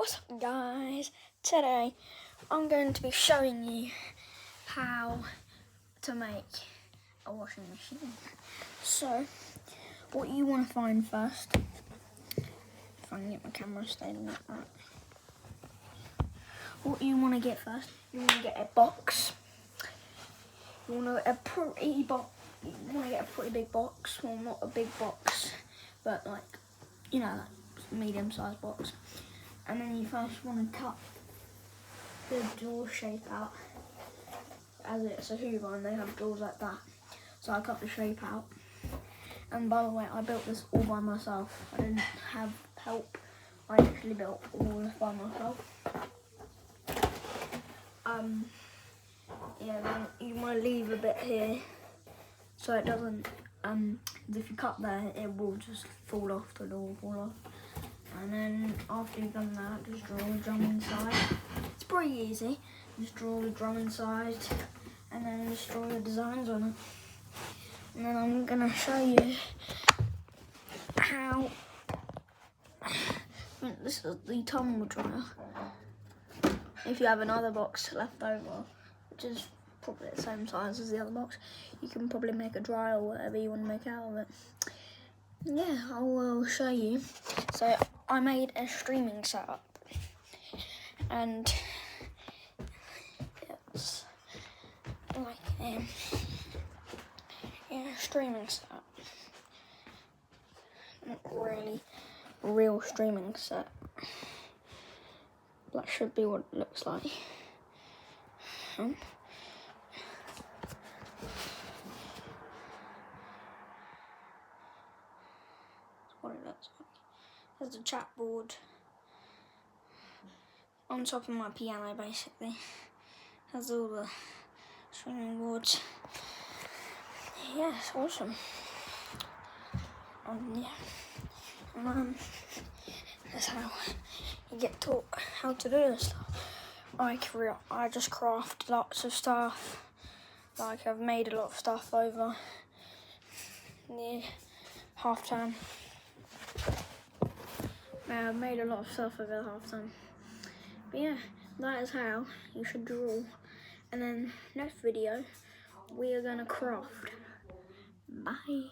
What's up guys? Today I'm going to be showing you how to make a washing machine. So what you want to find first, if I can get my camera staying like that. What you want to get first, you want to get a box. You want to get a pretty big box. Well, not a big box, but like, you know, like medium-sized box. And then you first want to cut the door shape out, as it's a Hoover and they have doors like that. So I cut the shape out. And by the way, I built this all by myself. I didn't have help. I actually built all this by myself. Yeah, then you want to leave a bit here so it doesn't, if you cut there, it will just fall off, the door will fall off. And then after you've done that, just draw a drum inside. It's pretty easy. Just draw the drum inside and then just draw the designs on it. And then I'm going to show you how, this is the tumble dryer. If you have another box left over, which is probably the same size as the other box, you can probably make a dryer or whatever you want to make out of it. Yeah, I will show you. So I made a streaming setup, and it's like a streaming setup. Not really real streaming set. That should be what it looks like. That's what it looks like. There's a chat board on top of my piano, basically. Has all the streaming boards. Yeah, it's awesome. Yeah. And that's how you get taught how to do this stuff. I just craft lots of stuff. Like, I've made a lot of stuff over the half term. I've made a lot of stuff over the half term. But yeah, that is how you should draw. And then next video, we are gonna craft. Bye.